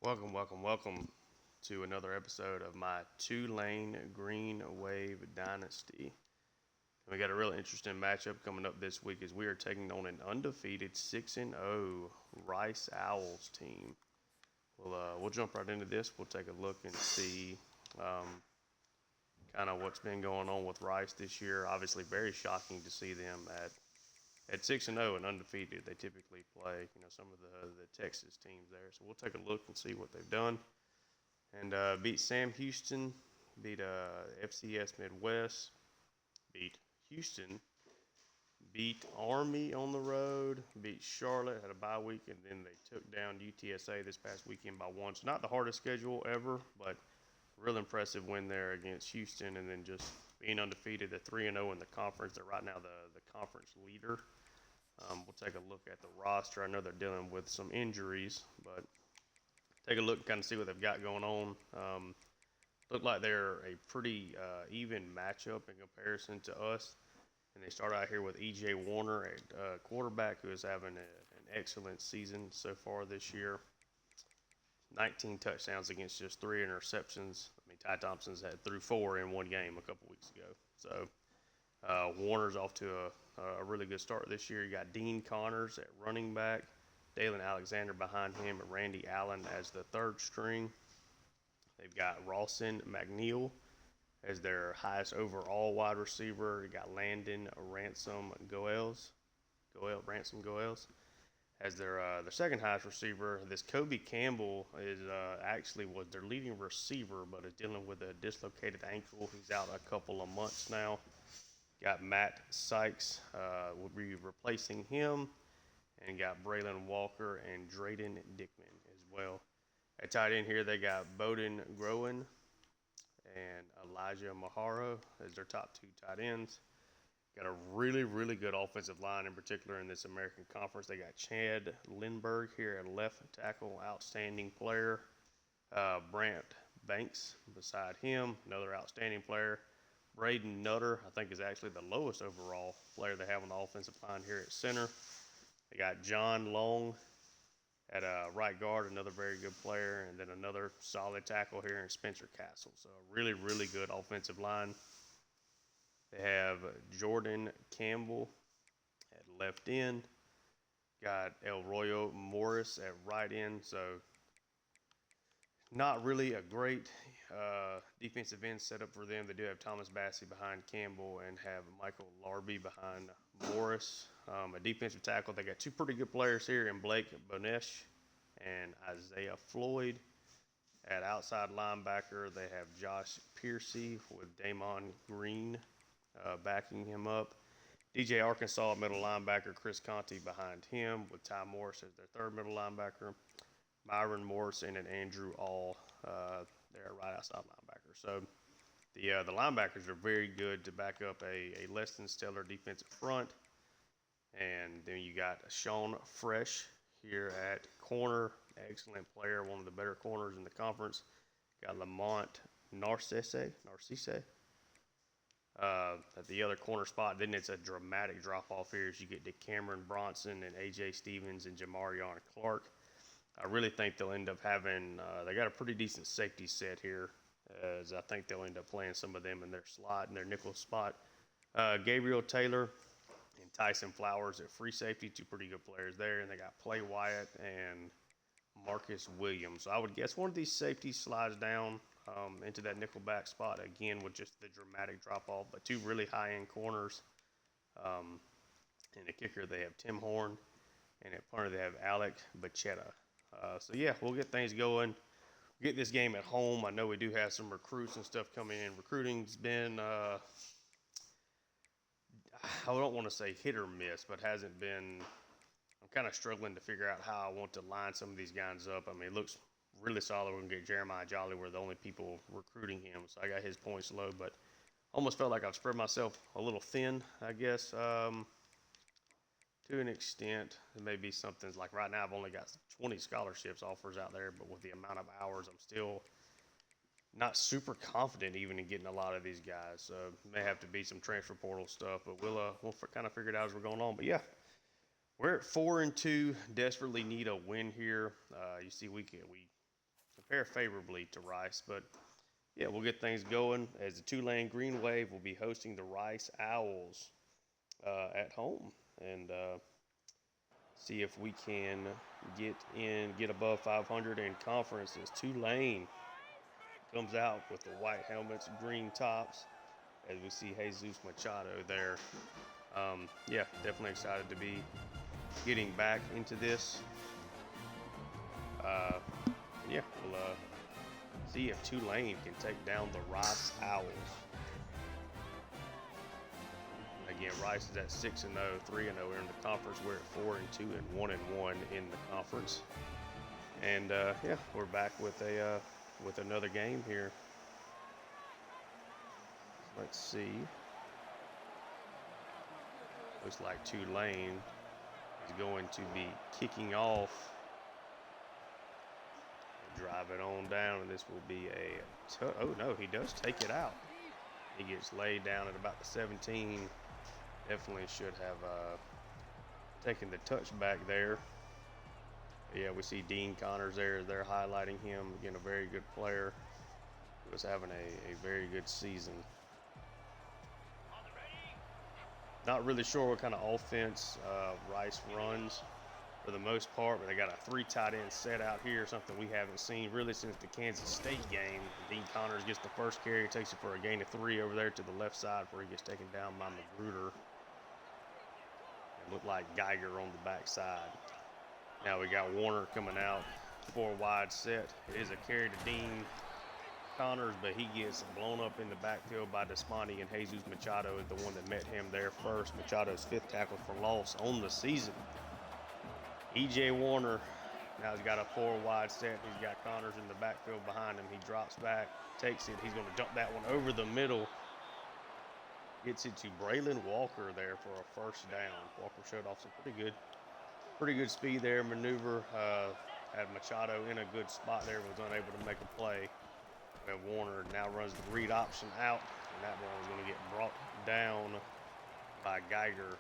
Welcome to another episode of my Tulane Green Wave Dynasty. We got a really interesting matchup coming up this week as we are taking on an undefeated 6-0 Rice Owls team. We'll jump right into this. We'll take a look and see kind of what's been going on with Rice this year. Obviously, very shocking to see them at 6-0 and undefeated. They typically play, some of the Texas teams there. So we'll take a look and see what they've done. And beat Sam Houston, beat FCS Midwest, beat Houston, beat Army on the road, beat Charlotte, had a bye week, and then they took down UTSA this past weekend by one. So not the hardest schedule ever, but real impressive win there against Houston, and then just being undefeated at 3-0 in the conference. They're right now the conference leader. We'll take a look at the roster. I know they're dealing with some injuries, but take a look and kind of see what they've got going on. Look like they're a pretty even matchup in comparison to us. And they start out here with E.J. Warner at quarterback, who is having an excellent season so far this year. 19 touchdowns against just 3 interceptions. I mean, Ty Thompson's threw 4 in one game a couple weeks ago. So Warner's off to a really good start this year. You got Dean Connors at running back, Dalen Alexander behind him, and Randy Allen as the third string. They've got Rawson McNeil as their highest overall wide receiver. You got Landon Ransom Goels as their second highest receiver. This Kobe Campbell is actually was their leading receiver, but is dealing with a dislocated ankle. He's out a couple of months now. Got Matt Sykes will be replacing him, and got Braylon Walker and Drayden Dickman as well. At tight end here, they got Bowden Groen and Elijah Maharo as their top two tight ends. Got a really, really good offensive line, in particular in this American Conference. They got Chad Lindbergh here at left tackle, outstanding player. Brant Banks beside him, another outstanding player. Braden Nutter, I think, is actually the lowest overall player they have on the offensive line here at center. They got John Long at right guard, another very good player, and then another solid tackle here in Spencer Castle. So a really, really good offensive line. They have Jordan Campbell at left end. Got El Royo Morris at right end. So not really a great defensive end setup for them. They do have Thomas Bassey behind Campbell and have Michael Larby behind Morris. A defensive tackle, they got two pretty good players here in Blake Bonesh and Isaiah Floyd. At outside linebacker, they have Josh Piercy with Damon Green backing him up. DJ Arkansas, middle linebacker, Chris Conti behind him with Ty Morris as their third middle linebacker. Myron Morrison and Andrew All there right outside linebacker. So the linebackers are very good to back up a less than stellar defensive front. And then you got Sean Fresh here at corner, excellent player, one of the better corners in the conference. Got Lamont Narcisse at the other corner spot. Then it's a dramatic drop-off here as you get to Cameron Bronson and A.J. Stevens and Jamarion Clark. I really think they'll end up having they got a pretty decent safety set here, as I think they'll end up playing some of them in their slot, in their nickel spot. Gabriel Taylor and Tyson Flowers at free safety, two pretty good players there. And they got Play Wyatt and Marcus Williams. So I would guess one of these safeties slides down into that nickelback spot again with just the dramatic drop-off, but two really high-end corners. And the kicker, they have Tim Horn, and at punter, they have Alec Bachetta. So, yeah, we'll get things going. Get this game at home. I know we do have some recruits and stuff coming in. Recruiting's been, I don't want to say hit or miss, but hasn't been – I'm kind of struggling to figure out how I want to line some of these guys up. I mean, it looks really solid. We're going to get Jeremiah Jolly. We're the only people recruiting him, so I got his points low. But almost felt like I've spread myself a little thin, I guess. To an extent, it may be something like right now I've only got 20 scholarships offers out there, but with the amount of hours, I'm still not super confident even in getting a lot of these guys. So it may have to be some transfer portal stuff, but we'll kind of figure it out as we're going on. But yeah, we're at 4-2, desperately need a win here. You see, we compare favorably to Rice. But yeah, we'll get things going as the Tulane Green Wave will be hosting the Rice Owls at home, and see if we can get above 500 in conference as Tulane comes out with the white helmets, green tops, as we see Jesus Machado there. Yeah, definitely excited to be getting back into this. Yeah, we'll see if Tulane can take down the Rice Owls. Again, Rice is at 6-0, 3-0 in the conference. We're at 4-2 and 1-1 in the conference. And yeah, we're back with another game here. Let's see. Looks like Tulane is going to be kicking off. Drive it on down, and this will be oh no, he does take it out. He gets laid down at about the 17. Definitely should have taken the touch back there. Yeah, we see Dean Connors there. They're highlighting him. Again, a very good player who was having a very good season. Not really sure what kind of offense Rice runs for the most part, but they got a 3 tight end set out here, something we haven't seen really since the Kansas State game. Dean Connors gets the first carry, takes it for a gain of 3 over there to the left side where he gets taken down by Magruder. It looked like Geiger on the backside. Now we got Warner coming out, 4 wide set. It is a carry to Dean Connors, but he gets blown up in the backfield by Despani, and Jesus Machado is the one that met him there first. Machado's 5th tackle for loss on the season. E.J. Warner, now he's got a 4 wide set. He's got Connors in the backfield behind him. He drops back, takes it. He's going to dump that one over the middle. Gets it to Braylon Walker there for a first down. Walker showed off some pretty good speed there. Maneuver, had Machado in a good spot there, was unable to make a play. And Warner now runs the read option out, and that one is going to get brought down by Geiger.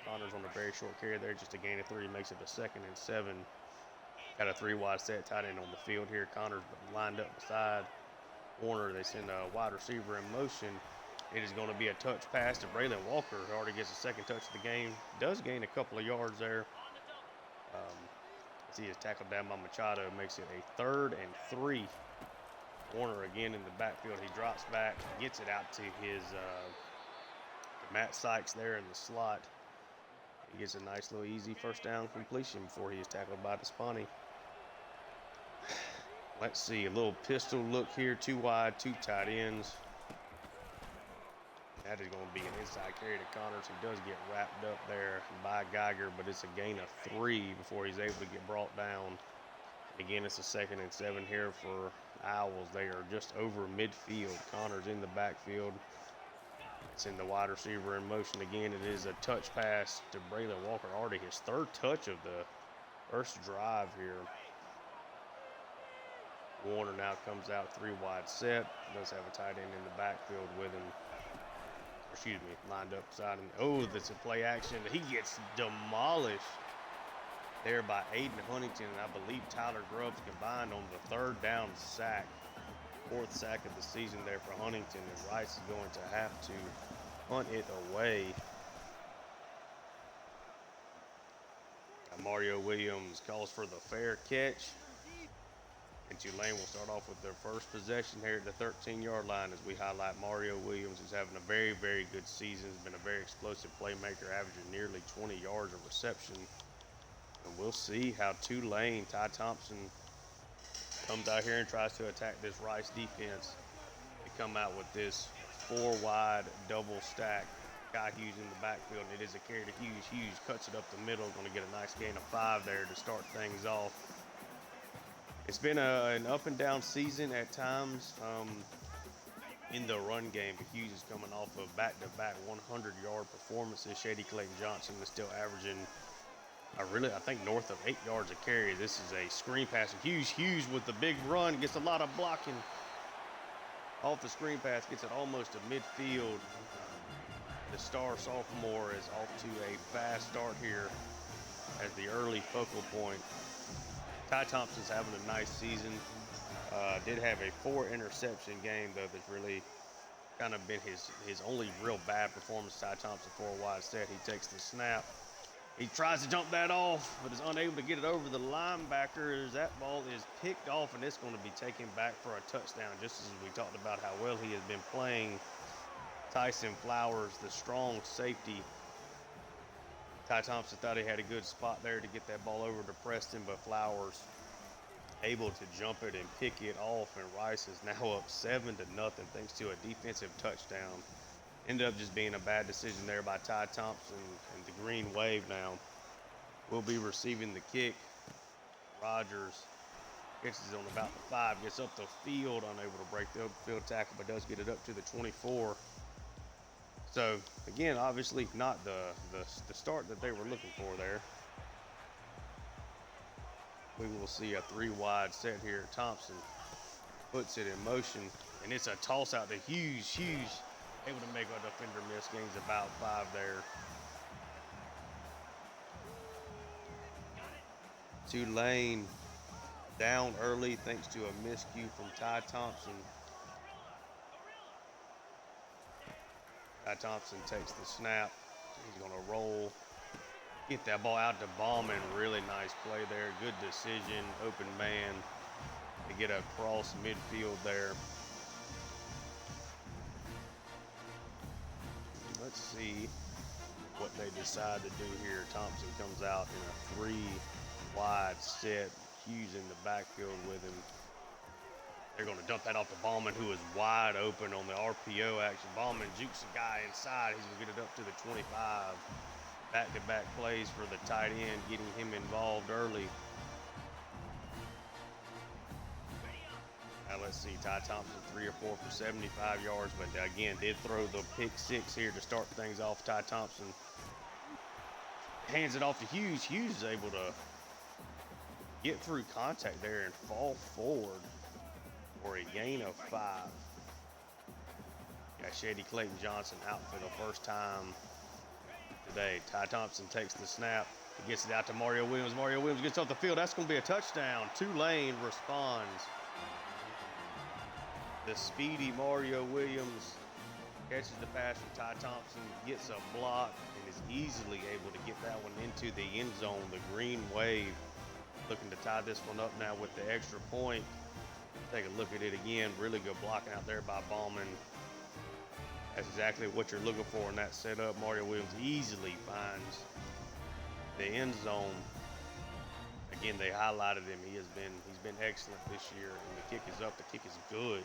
Connors on a very short carry there, just a gain of 3, makes it a 2nd and 7. Got a 3 wide set tight end on the field here. Connors lined up beside Warner. They send a wide receiver in motion. It is going to be a touch pass to Braylon Walker, who already gets a 2nd touch of the game. Does gain a couple of yards there. As he is tackled down by Machado, makes it a 3rd and 3. Warner again in the backfield. He drops back, gets it out to his Matt Sykes there in the slot. He gets a nice little easy first down completion before he is tackled by Despani. Let's see, a little pistol look here, 2 wide, 2 tight ends. That is going to be an inside carry to Connors. He does get wrapped up there by Geiger, but it's a gain of 3 before he's able to get brought down. Again, it's a 2nd and 7 here for Owls. They are just over midfield. Connors in the backfield. It's in the wide receiver in motion again. It is a touch pass to Braylon Walker, already his 3rd touch of the first drive here. Warner now comes out 3 wide set. Does have a tight end in the backfield with him. Excuse me, lined up beside him. Oh, that's a play action. He gets demolished there by Aiden Huntington, and I believe Tyler Grubbs combined on the 3rd down sack. 4th sack of the season there for Huntington, and Rice is going to have to punt it away. Mario Williams calls for the fair catch, and Tulane will start off with their first possession here at the 13-yard line as we highlight Mario Williams, who's having a very, very good season. He's been a very explosive playmaker, averaging nearly 20 yards of reception. And we'll see how Tulane, Ty Thompson, comes out here and tries to attack this Rice defense. They come out with this 4 wide double stack. Guy Hughes in the backfield, and it is a carry to Hughes. Hughes cuts it up the middle, going to get a nice gain of 5 there to start things off. It's been an up and down season at times in the run game, but Hughes is coming off of back-to-back 100-yard performances. Shady Clayton Johnson is still averaging I think north of 8 yards a carry. This is a screen pass. Hughes with the big run, gets a lot of blocking off the screen pass, gets it almost to midfield. The star sophomore is off to a fast start here as the early focal point. Ty Thompson's having a nice season. Did have a 4 interception game though. That's really kind of been his only real bad performance. Ty Thompson 4 wide set. He takes the snap. He tries to jump that off, but is unable to get it over the linebacker. As that ball is picked off, and it's going to be taken back for a touchdown. Just as we talked about how well he has been playing. Tyson Flowers, the strong safety. Ty Thompson thought he had a good spot there to get that ball over to Preston, but Flowers able to jump it and pick it off, and Rice is now up 7-0 thanks to a defensive touchdown. Ended up just being a bad decision there by Ty Thompson, and the Green Wave now will be receiving the kick. Rogers catches on about the 5, gets up the field, unable to break the field tackle, but does get it up to the 24. So again, obviously not the start that they were looking for there. We will see a 3-wide set here. Thompson puts it in motion, and it's a toss out to Hughes. Able to make a defender miss, gains about 5 there. Tulane down early thanks to a miscue from Ty Thompson. Ty Thompson takes the snap. He's going to roll. Get that ball out to Ballman. Really nice play there. Good decision. Open man to get across midfield there. Let's see what they decide to do here. Thompson comes out in a 3-wide set. Hughes in the backfield with him. They're going to dump that off to Ballman, who is wide open on the RPO action. Ballman jukes the guy inside. He's going to get it up to the 25. Back-to-back plays for the tight end, getting him involved early. Now let's see, Ty Thompson 3 or 4 for 75 yards, but again, did throw the pick 6 here to start things off. Ty Thompson hands it off to Hughes. Hughes is able to get through contact there and fall forward for a gain of 5. Got Shady Clayton Johnson out for the first time today. Ty Thompson takes the snap. He gets it out to Mario Williams. Mario Williams gets off the field. That's going to be a touchdown. Tulane responds. The speedy Mario Williams catches the pass from Ty Thompson, gets a block, and is easily able to get that one into the end zone. The Green Wave looking to tie this one up now with the extra point. Take a look at it again. Really good blocking out there by Ballman. That's exactly what you're looking for in that setup. Mario Williams easily finds the end zone. Again, they highlighted him. He's been excellent this year, and the kick is up. The kick is good.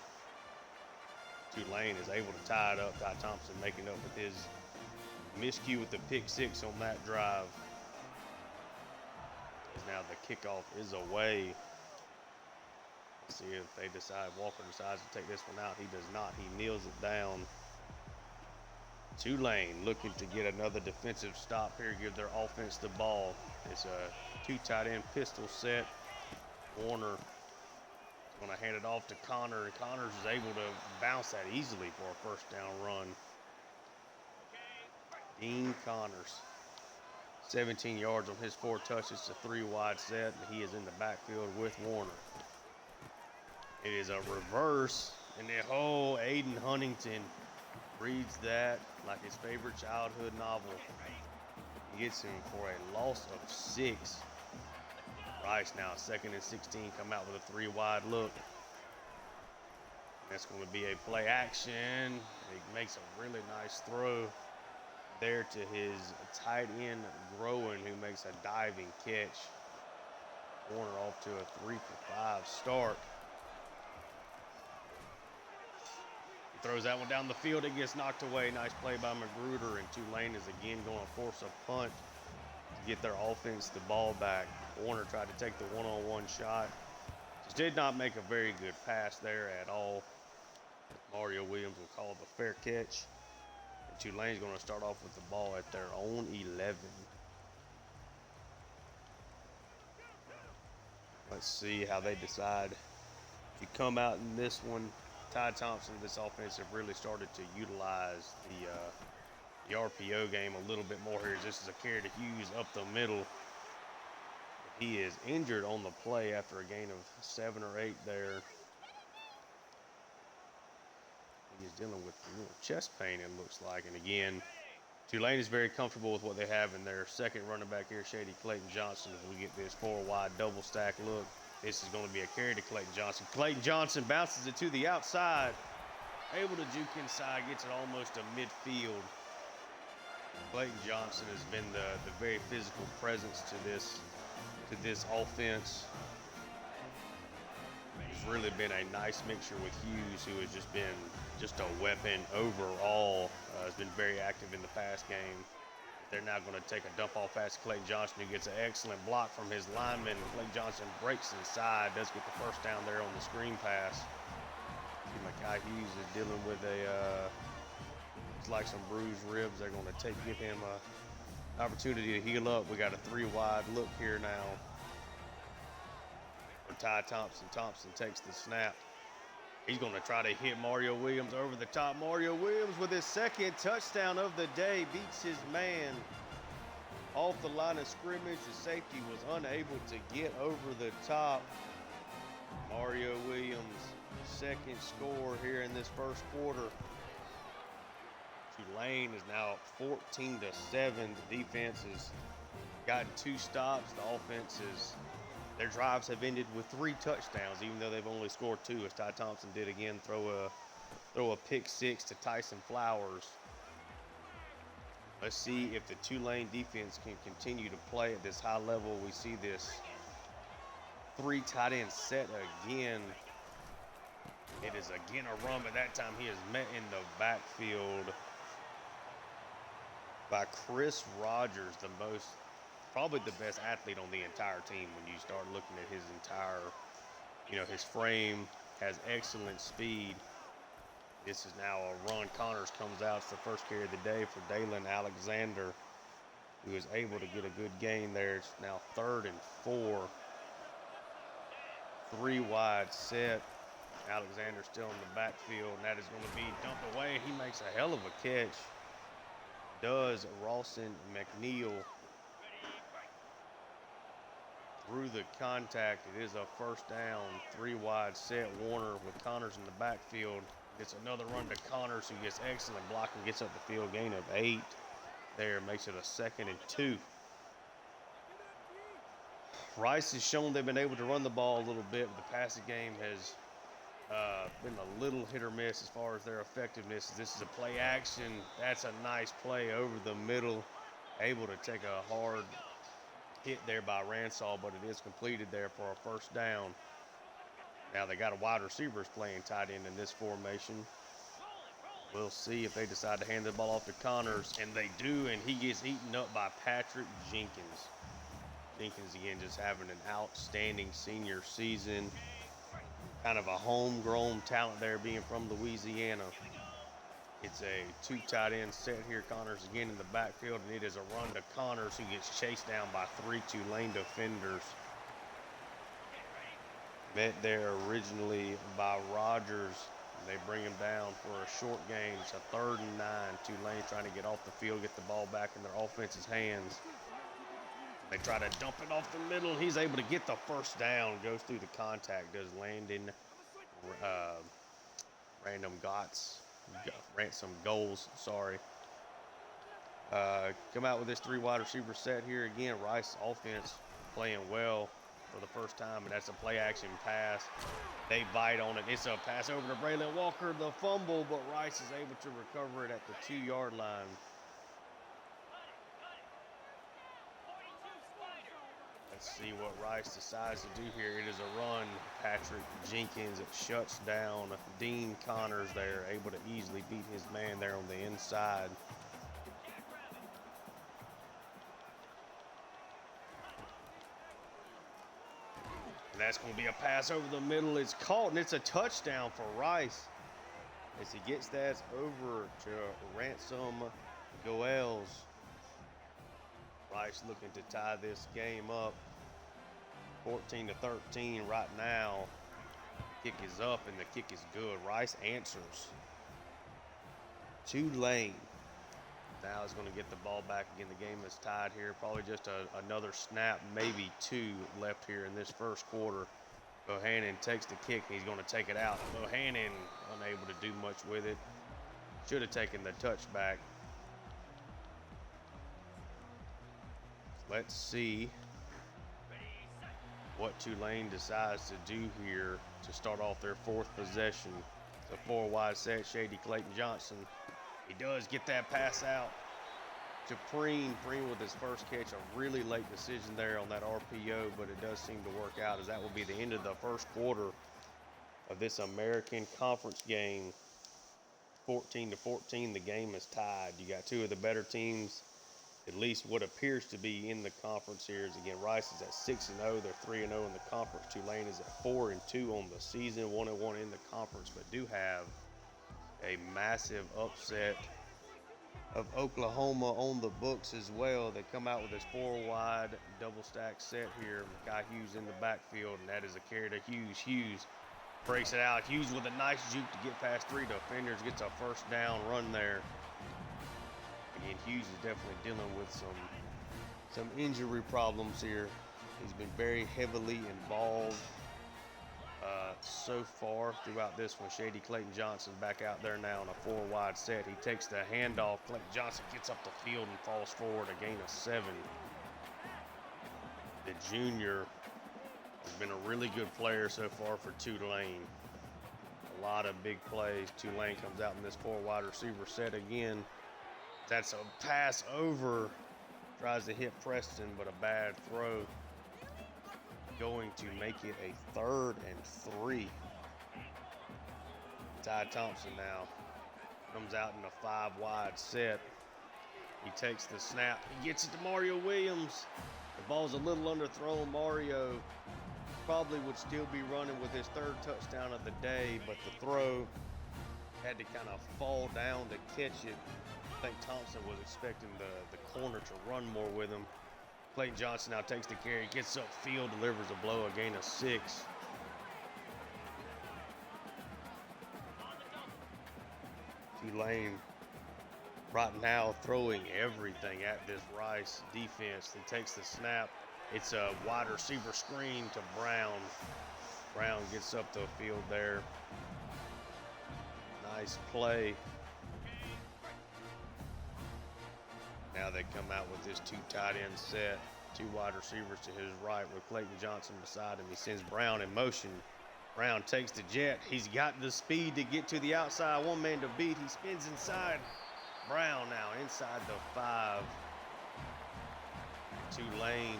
Tulane is able to tie it up. Ty Thompson making up with his miscue with the pick 6 on that drive. Now the kickoff is away. Let's see if they decide, Walker decides to take this one out. He does not. He kneels it down. Tulane looking to get another defensive stop here, give their offense the ball. It's a 2 tight end pistol set. Warner going to hand it off to Connor, and Connors is able to bounce that easily for a first down run. Dean Connors, 17 yards on his 4 touches, a 3-wide set, and he is in the backfield with Warner. It is a reverse, and the whole Aiden Huntington reads that like his favorite childhood novel. He gets him for a loss of 6. Rice now 2nd and 16, come out with a 3-wide look. That's going to be a play action. He makes a really nice throw there to his tight end Groen, who makes a diving catch. Warner off to a 3 for 5 start. He throws that one down the field. It gets knocked away. Nice play by Magruder, and Tulane is again going to force a punt to get their offense the ball back. Warner tried to take the one-on-one shot. Just did not make a very good pass there at all. Mario Williams will call the fair catch. And Tulane's going to start off with the ball at their own 11. Let's see how they decide to come out in this one. Ty Thompson, this offense have really started to utilize the RPO game a little bit more here. This is a carry to Hughes up the middle. He is injured on the play after a gain of 7 or 8 there. He is dealing with a little chest pain, it looks like. And again, Tulane is very comfortable with what they have in their second running back here, Shady Clayton Johnson. As we get this 4-wide double stack look, this is going to be a carry to Clayton Johnson. Clayton Johnson bounces it to the outside, able to juke inside, gets it almost to midfield. Clayton Johnson has been the very physical presence to this offense. It's really been a nice mixture with Hughes, who has just been just a weapon overall. Has been very active in the pass game. They're now going to take a dump off pass to Clayton Johnson, who gets an excellent block from his lineman. Clayton Johnson breaks inside, does get the first down there on the screen pass. Makai Hughes is dealing with it's like some bruised ribs. They're going to give him an opportunity to heal up. We got a 3-wide look here now for Ty Thompson. Thompson takes the snap. He's going to try to hit Mario Williams over the top. Mario Williams with his second touchdown of the day beats his man off the line of scrimmage. The safety was unable to get over the top. Mario Williams, second score here in this first quarter. Tulane is now up 14-7. The defense has gotten 2 stops. The offense is, their drives have ended with 3 touchdowns, even though they've only scored 2, as Ty Thompson did again throw a pick 6 to Tyson Flowers. Let's see if the Tulane defense can continue to play at this high level. We see this 3 tight end set again. It is again a run, but that time he is met in the backfield by Chris Rogers, probably the best athlete on the entire team when you start looking at his entire, his frame, has excellent speed. This is now a run. Connors comes out. It's the first carry of the day for Dalen Alexander, who is able to get a good gain there. It's now 3rd and 4. 3-wide set. Alexander still in the backfield, and that is going to be dumped away. He makes a hell of a catch. Does Rawson McNeil through the contact. It is a first down. 3-wide set. Warner with Connors in the backfield. Gets another run to Connors, who gets excellent blocking, gets up the field, gain of 8 there, makes it a 2nd and 2. Rice has shown they've been able to run the ball a little bit, but the passing game has been a little hit or miss as far as their effectiveness. This is a play action. That's a nice play over the middle. Able to take a hard hit there by Ransall, but it is completed there for a first down. Now they got a wide receivers playing tight end in this formation. We'll see if they decide to hand the ball off to Connors, and they do, and he gets eaten up by Patrick Jenkins. Jenkins, again, just having an outstanding senior season. Kind of a homegrown talent there, being from Louisiana. It's a 2 tight end set here. Connors again in the backfield, and it is a run to Connors, who gets chased down by 3 Tulane defenders. Met there originally by Rogers. They bring him down for a short gain. It's a 3rd and 9. Tulane trying to get off the field, get the ball back in their offense's hands. They try to dump it off the middle. He's able to get the first down. Goes through the contact. Does Landon Ransom Goals. Sorry. Come out with this 3-wide receiver set here again. Rice offense playing well for the first time, and that's a play action pass. They bite on it. It's a pass over to Braylon Walker. The fumble, but Rice is able to recover it at the 2-yard line. Let's see what Rice decides to do here. It is a run. Patrick Jenkins, it shuts down Dean Connors there, able to easily beat his man there on the inside. And that's going to be a pass over the middle. It's caught, and it's a touchdown for Rice as he gets that over to Ransom Goels. Rice looking to tie this game up 14-13 right now. Kick is up, and the kick is good. Rice answers. Tulane now is going to get the ball back again. The game is tied here. Probably just another snap, maybe 2 left here in this first quarter. Bohannon takes the kick, and he's going to take it out. Bohannon unable to do much with it. Should have taken the touchback. Let's see what Tulane decides to do here to start off their fourth possession. It's a 4-wide set. Shady Clayton Johnson. He does get that pass out to Preen. Preen with his first catch. A really late decision there on that RPO, but it does seem to work out, as that will be the end of the first quarter of this American Conference game. 14-14, the game is tied. You got two of the better teams, at least what appears to be in the conference here. Is again, Rice is at 6-0. They're 3-0 in the conference. Tulane is at 4-2 on the season, 1-1 in the conference, but do have a massive upset of Oklahoma on the books as well. They come out with this 4-wide double stack set here. Makai Hughes in the backfield, and that is a carry to Hughes. Hughes breaks it out. Hughes with a nice juke to get past three defenders, gets a first down run there. Again, Hughes is definitely dealing with some injury problems here. He's been very heavily involved so far throughout this one. Shady Clayton Johnson back out there now on a 4-wide set. He takes the handoff. Clayton Johnson gets up the field and falls forward, a gain of 7. The junior has been a really good player so far for Tulane. A lot of big plays. Tulane comes out in this 4-wide receiver set again. That's a pass over. Tries to hit Preston, but a bad throw. Going to make it a 3rd and 3. Ty Thompson now comes out in a 5-wide set. He takes the snap. He gets it to Mario Williams. The ball's a little underthrown. Mario probably would still be running with his 3rd touchdown of the day, but the throw had to kind of fall down to catch it. I think Thompson was expecting the corner to run more with him. Clayton Johnson now takes the carry, gets upfield, delivers a blow, a gain of 6. Tulane right now throwing everything at this Rice defense. He takes the snap. It's a wide receiver screen to Brown. Brown gets up the field there. Nice play. Now they come out with this 2 tight end set. 2 wide receivers to his right with Clayton Johnson beside him. He sends Brown in motion. Brown takes the jet. He's got the speed to get to the outside. One man to beat. He spins inside. Brown now inside the 5. Tulane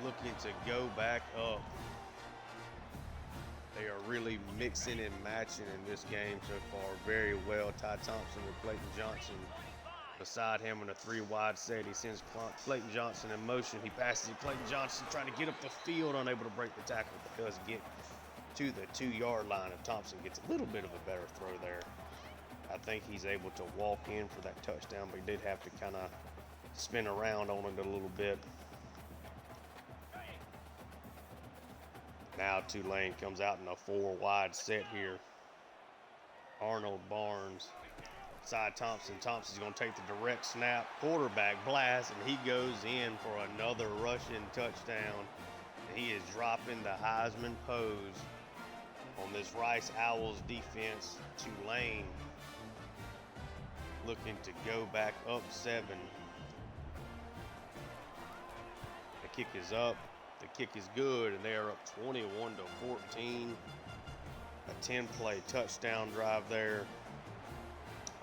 looking to go back up. They are really mixing and matching in this game so far very well. Ty Thompson with Clayton Johnson beside him in a 3-wide set. He sends Clayton Johnson in motion. He passes it. Clayton Johnson trying to get up the field, unable to break the tackle, but does get to the 2-yard line, and Thompson gets a little bit of a better throw there. I think he's able to walk in for that touchdown, but he did have to kind of spin around on it a little bit. Now Tulane comes out in a 4-wide set here. Arnold Barnes. Side Thompson. Thompson's going to take the direct snap, quarterback blast, and he goes in for another rushing touchdown. And he is dropping the Heisman pose on this Rice Owls defense. Tulane looking to go back up 7. The kick is up. The kick is good, and they are up 21-14. A 10-play touchdown drive there.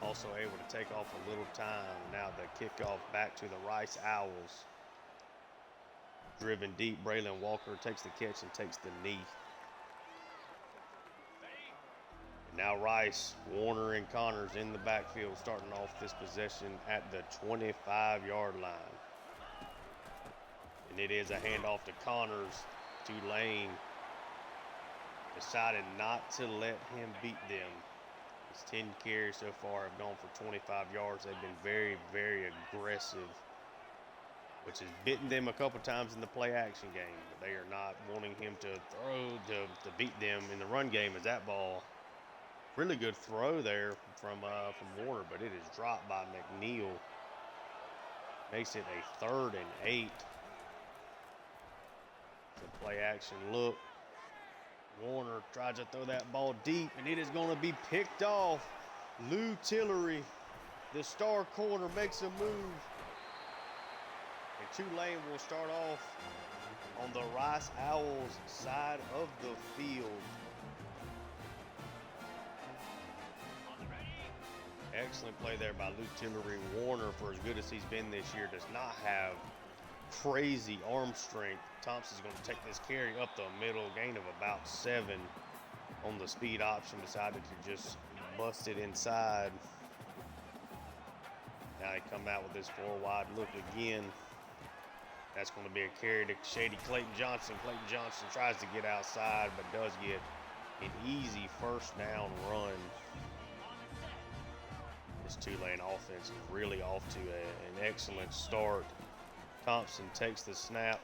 Also able to take off a little time. Now the kickoff back to the Rice Owls. Driven deep, Braylon Walker takes the catch and takes the knee. And now Rice, Warner, and Connors in the backfield starting off this possession at the 25-yard line. And it is a handoff to Connors. Tulane decided not to let him beat them. His 10 carries so far have gone for 25 yards. They've been very, very aggressive, which has bitten them a couple times in the play-action game. But they are not wanting him to throw to beat them in the run game. As that ball, really good throw there from Warner, but it is dropped by McNeil. Makes it a 3rd and 8. The play-action look. Warner tries to throw that ball deep, and it is going to be picked off. Lou Tillery, the star corner, makes a move. And Tulane will start off on the Rice Owls side of the field. Excellent play there by Lou Tillery. Warner, for as good as he's been this year, does not have crazy arm strength. Thompson's going to take this carry up the middle, gain of about 7 on the speed option. Decided to just bust it inside. Now they come out with this 4 wide look again. That's going to be a carry to shady Clayton Johnson. Clayton Johnson tries to get outside, but does get an easy first down run. This Tulane offense is really off to an excellent start. Thompson takes the snap.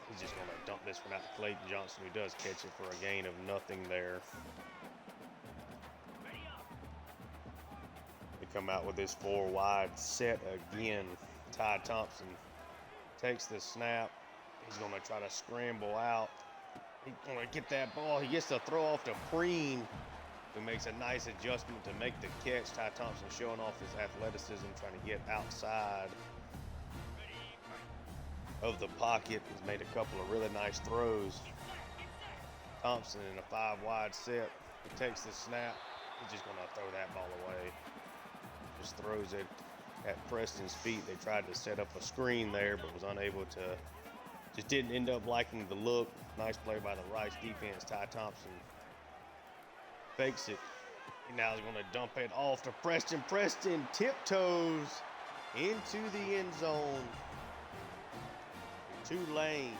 He's just going to dump this one out to Clayton Johnson, who does catch it for a gain of nothing there. They come out with this 4 wide set again. Ty Thompson takes the snap. He's going to try to scramble out. He's going to get that ball. He gets the throw off to Preen, who makes a nice adjustment to make the catch. Ty Thompson showing off his athleticism, trying to get outside of the pocket. He's made a couple of really nice throws. Thompson in a 5 wide set. He takes the snap. He's just going to throw that ball away. Just throws it at Preston's feet. They tried to set up a screen there, but was unable to. Just didn't end up liking the look. Nice play by the Rice defense. Ty Thompson fakes it. He now is going to dump it off to Preston. Preston tiptoes into the end zone. Tulane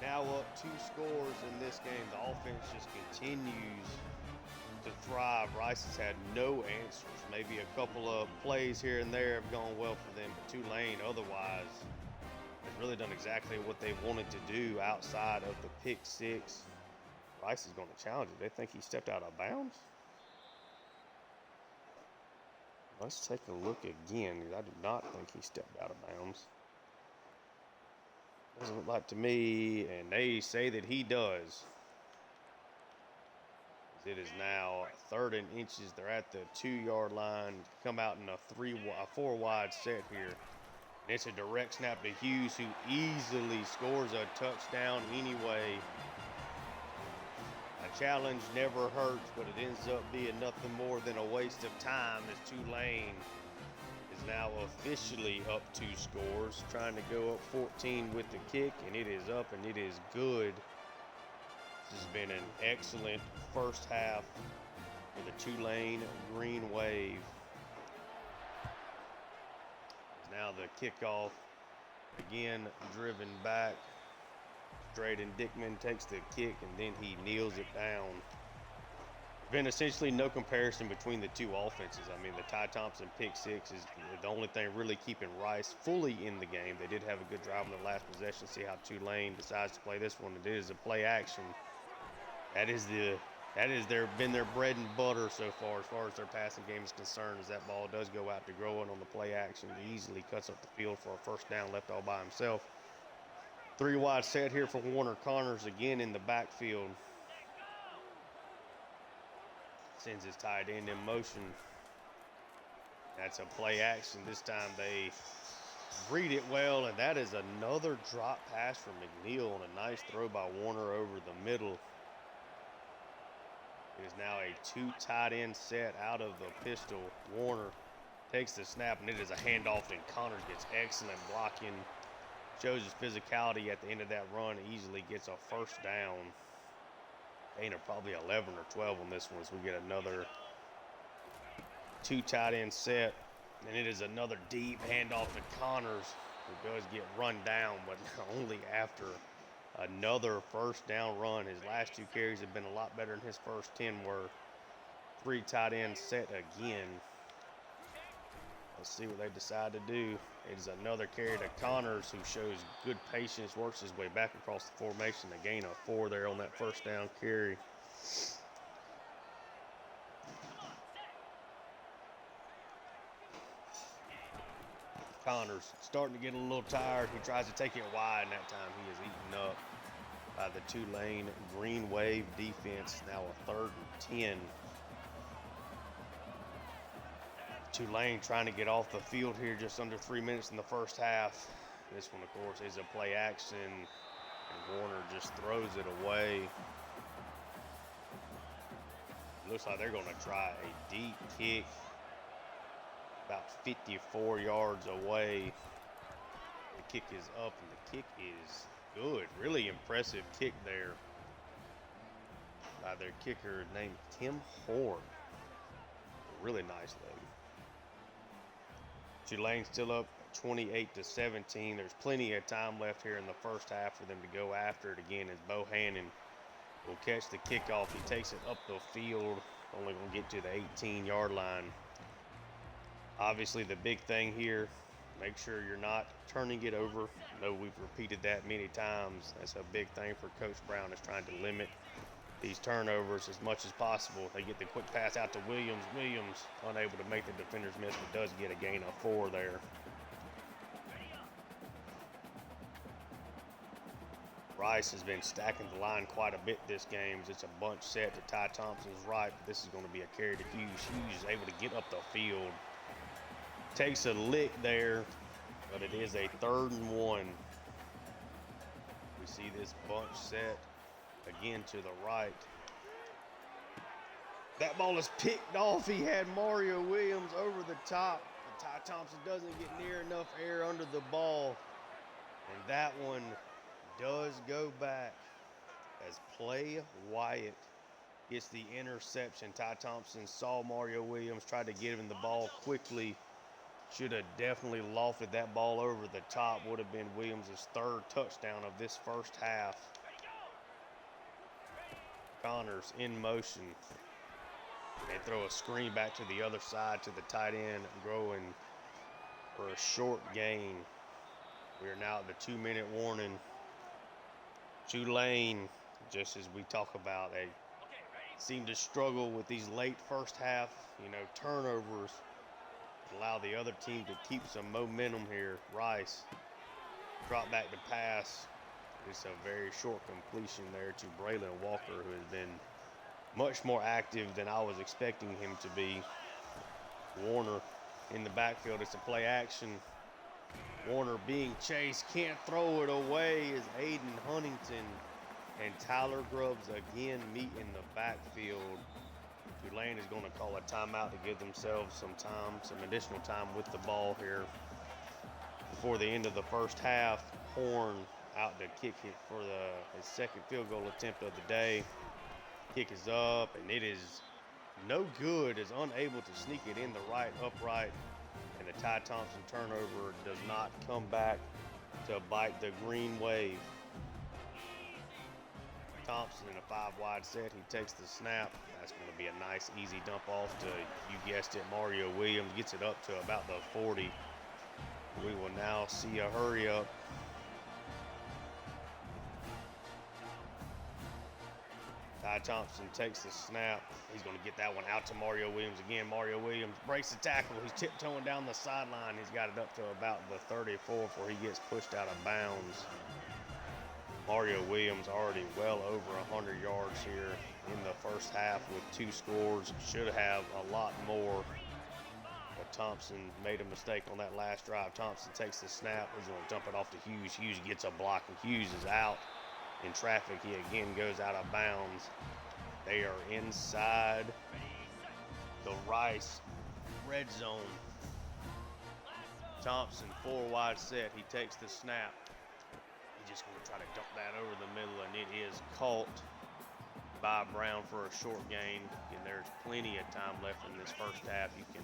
now up 2 scores in this game. The offense just continues to thrive. Rice has had no answers. Maybe a couple of plays here and there have gone well for them, but Tulane otherwise has really done exactly what they wanted to do outside of the pick 6. Rice is going to challenge it. They think he stepped out of bounds. Let's take a look again. I do not think he stepped out of bounds. Doesn't look like to me, and they say that he does. It is now 3rd and inches. They're at the 2-yard line. Come out in a 4 wide set here. And it's a direct snap to Hughes, who easily scores a touchdown anyway. A challenge never hurts, but it ends up being nothing more than a waste of time, as Tulane is now officially up 2 scores, trying to go up 14 with the kick, and it is up and it is good. This has been an excellent first half for the Tulane Green Wave. Now the kickoff, again driven back. Drayden Dickman takes the kick and then he kneels it down. Been essentially no comparison between the 2 offenses. I mean, the Ty Thompson pick 6 is the only thing really keeping Rice fully in the game. They did have a good drive on their last possession. See how Tulane decides to play this one. It is a play action. That is been their bread and butter so far as their passing game is concerned, as that ball does go out to Groen on the play action. He easily cuts up the field for a first down, left all by himself. 3 wide set here for Warner Connors again in the backfield. Sends his tight end in motion. That's a play action. This time they read it well, and that is another drop pass from McNeil on a nice throw by Warner over the middle. It is now a 2 tight end set out of the pistol. Warner takes the snap, and it is a handoff, and Connors gets excellent blocking. Shows his physicality at the end of that run. Easily gets a first down. Gain of probably 11 or 12 on this one as we get another 2 tight end set. And it is another deep handoff to Connors, who does get run down, but only after another first down run. His last 2 carries have been a lot better than his first 10 were. 3 tight end set again. Let's see what they decide to do. It is another carry to Connors, who shows good patience, works his way back across the formation. A gain of 4 there on that first down carry. Connors starting to get a little tired. He tries to take it wide, and that time he is eaten up by the Tulane Green Wave defense. Now a 3rd and 10. Tulane trying to get off the field here just under 3 minutes in the first half. This one, of course, is a play action, and Warner just throws it away. Looks like they're going to try a deep kick about 54 yards away. The kick is up, and the kick is good. Really impressive kick there by their kicker named Tim Horn. A really nice leg. Tulane still up 28-17. There's plenty of time left here in the first half for them to go after it again as Bohannon will catch the kickoff. He takes it up the field, only going to get to the 18-yard line. Obviously, the big thing here, make sure you're not turning it over. I know we've repeated that many times. That's a big thing for Coach Brown, is trying to limit these turnovers as much as possible. They get the quick pass out to Williams. Williams unable to make the defenders miss, but does get a gain of 4 there. Rice has been stacking the line quite a bit this game. It's a bunch set to Ty Thompson's right, but this is going to be a carry to Hughes. Hughes is able to get up the field. Takes a lick there, but it is a 3rd and 1. We see this bunch set again to the right. That ball is picked off. He had Mario Williams over the top, but Ty Thompson doesn't get near enough air under the ball. And that one does go back as Play Wyatt gets the interception. Ty Thompson saw Mario Williams, tried to get him the ball quickly. Should have definitely lofted that ball over the top. Would have been Williams' 3rd touchdown of this first half. Connors in motion. They throw a screen back to the other side to the tight end, going for a short gain. We are now at the 2-minute warning. Tulane, just as we talk about, they seem to struggle with these late first half, turnovers. Allow the other team to keep some momentum here. Rice drop back to pass. It's a very short completion there to Braylon Walker, who has been much more active than I was expecting him to be. Warner in the backfield. It's a play action. Warner being chased, can't throw it away as Aiden Huntington and Tyler Grubbs again meet in the backfield. Tulane is going to call a timeout to give themselves some additional time with the ball here before the end of the first half. Horn out to kick it for his 2nd field goal attempt of the day. Kick is up, and it is no good. Is unable to sneak it in the right upright, and the Ty Thompson turnover does not come back to bite the green wave. Thompson in a 5-wide set. He takes the snap. That's going to be a nice, easy dump off to, you guessed it, Mario Williams. Gets it up to about the 40. We will now see a hurry up. Ty Thompson takes the snap. He's going to get that one out to Mario Williams again. Mario Williams breaks the tackle. He's tiptoeing down the sideline. He's got it up to about the 34 before he gets pushed out of bounds. Mario Williams already well over 100 yards here in the first half with 2 scores. Should have a lot more. But Thompson made a mistake on that last drive. Thompson takes the snap. He's going to dump it off to Hughes. Hughes gets a block, and Hughes is out in traffic. He again goes out of bounds. They are inside the Rice red zone. Thompson, 4-wide set. He takes the snap. Just going to try to dump that over the middle, and it is caught by Brown for a short gain. And there's plenty of time left in this first half. You can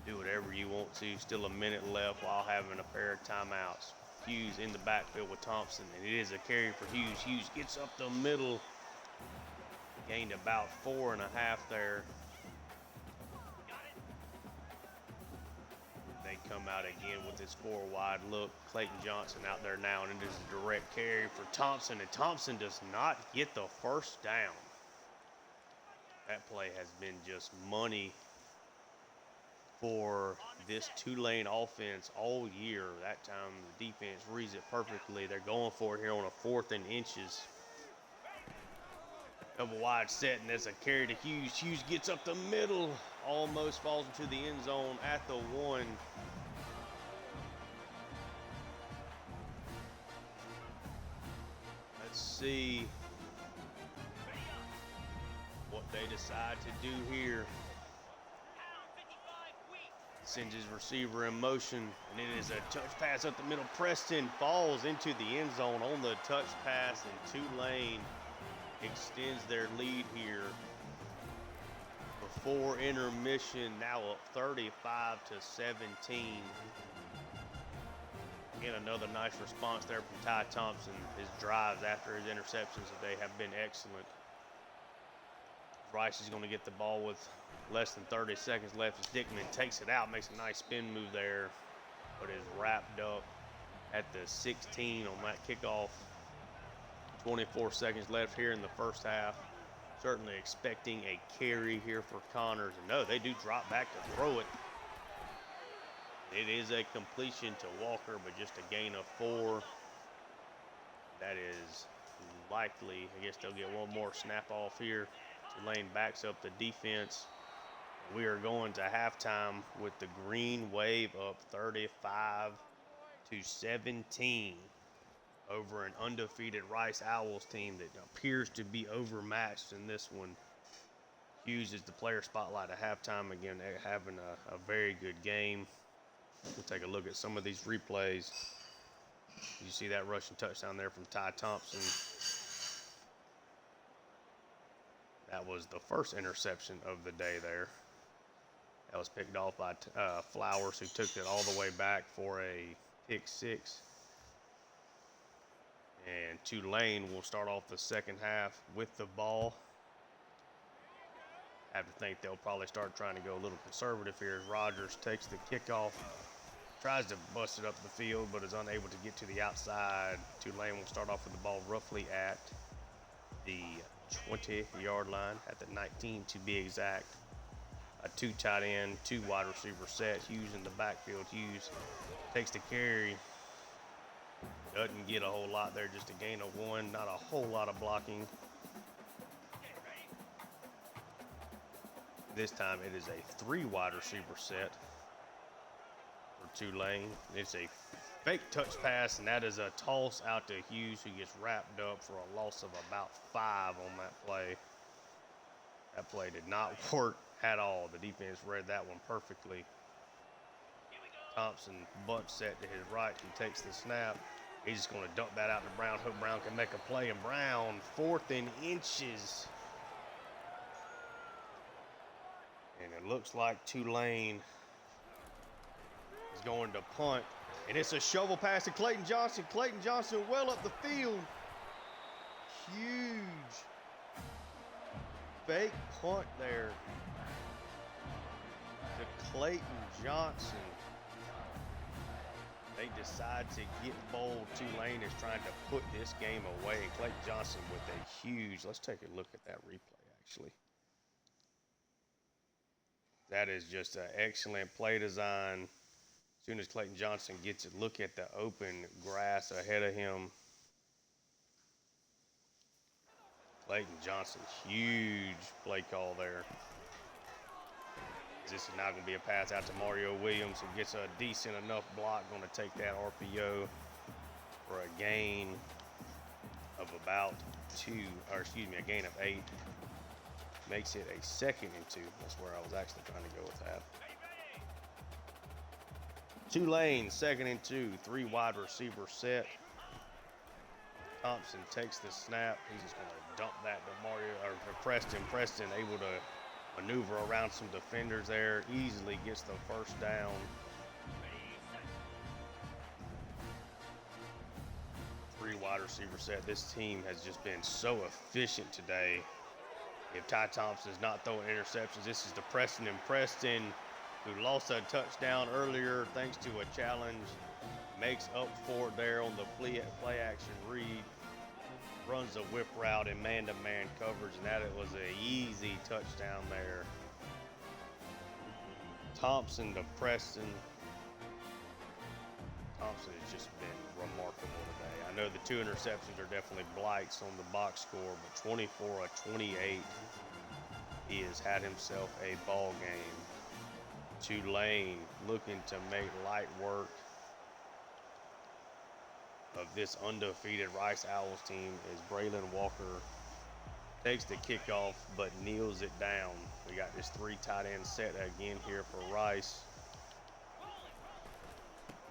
do whatever you want to. Still a minute left while having a pair of timeouts. Hughes in the backfield with Thompson, and it is a carry for Hughes. Hughes gets up the middle, gained about 4.5 there. They come out again with this 4-wide look. Clayton Johnson out there now, and it is a direct carry for Thompson, and Thompson does not get the first down. That play has been just money for this Tulane offense all year. That time the defense reads it perfectly. They're going for it here on a 4th and inches. Double wide set, and there's a carry to Hughes. Hughes gets up the middle, almost falls into the end zone at the 1. Let's see what they decide to do here. Sends his receiver in motion, and it is a touch pass up the middle. Preston falls into the end zone on the touch pass, and Tulane extends their lead here before intermission, now up 35-17. Again, another nice response there from Ty Thompson. His drives after his interceptions today have been excellent. Rice is going to get the ball with less than 30 seconds left as Dickman takes it out, makes a nice spin move there, but is wrapped up at the 16 on that kickoff. 24 seconds left here in the first half. Certainly expecting a carry here for Connors. And no, they do drop back to throw it. It is a completion to Walker, but just a gain of 4. That is likely. I guess they'll get one more snap off here. Tulane backs up the defense. We are going to halftime with the Green Wave up 35-17 over an undefeated Rice Owls team that appears to be overmatched in this one. Hughes is the player spotlight at halftime. Again, they're having a very good game. We'll take a look at some of these replays. You see that rushing touchdown there from Ty Thompson. That was the first interception of the day there. That was picked off by Flowers, who took it all the way back for a pick 6. And Tulane will start off the second half with the ball. I have to think they'll probably start trying to go a little conservative here as Rogers takes the kickoff. Tries to bust it up the field, but is unable to get to the outside. Tulane will start off with the ball roughly at the 20-yard line, at the 19 to be exact. A 2 tight end, 2 wide receiver set. Hughes in the backfield. Hughes takes the carry. Doesn't get a whole lot there, just a gain of 1. Not a whole lot of blocking. This time it is a 3 wide receiver set for Tulane. It's a fake touch pass, and that is a toss out to Hughes, who gets wrapped up for a loss of about 5 on that play. That play did not work at all. The defense read that one perfectly. Thompson bunch set to his right. He takes the snap. He's just going to dump that out to Brown. Hope Brown can make a play, and Brown 4th and inches. And it looks like Tulane is going to punt. And it's a shovel pass to Clayton Johnson. Clayton Johnson well up the field. Huge fake punt there to Clayton Johnson. They decide to get bold. Tulane is trying to put this game away. And Clayton Johnson with a huge, let's take a look at that replay actually. That is just an excellent play design. As soon as Clayton Johnson gets it, look at the open grass ahead of him. Clayton Johnson, huge play call there. This is now going to be a pass out to Mario Williams, who gets a decent enough block. Going to take that RPO for a gain of about 2, or excuse me, a gain of 8. Makes it a 2nd and 2. That's where I was actually trying to go with that. Tulane, 2nd and 2, 3 wide receiver set. Thompson takes the snap. He's just going to dump that to Mario, or to Preston. Preston able to maneuver around some defenders there. Easily gets the first down. Three wide receiver set. This team has just been so efficient today. If Ty Thompson is not throwing interceptions, this is the Preston and Preston, who lost a touchdown earlier thanks to a challenge. Makes up for it there on the play action read. Runs a whip route in man-to-man coverage, and that it was an easy touchdown there. Thompson to Preston. Thompson has just been remarkable today. I know the 2 interceptions are definitely blights on the box score, but 24 of 28 He has had himself a ball game. Tulane looking to make light work of this undefeated Rice Owls team as Braylon Walker takes the kickoff but kneels it down. We got this 3 tight end set again here for Rice.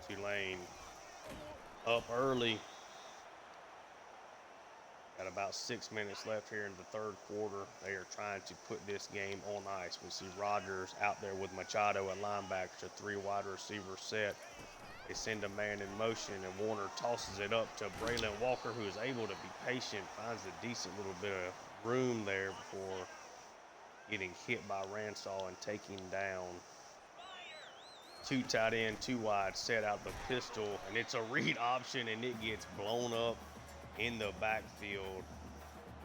Tulane up early. Got about 6 minutes left here in the third quarter. They are trying to put this game on ice. We see Rogers out there with Machado at linebacker, a 3 wide receiver set. They send a man in motion, and Warner tosses it up to Braylon Walker, who is able to be patient, finds a decent little bit of room there before getting hit by Ransaw and taking down. 2 tight end, 2 wide, set out the pistol, and it's a read option, and it gets blown up in the backfield.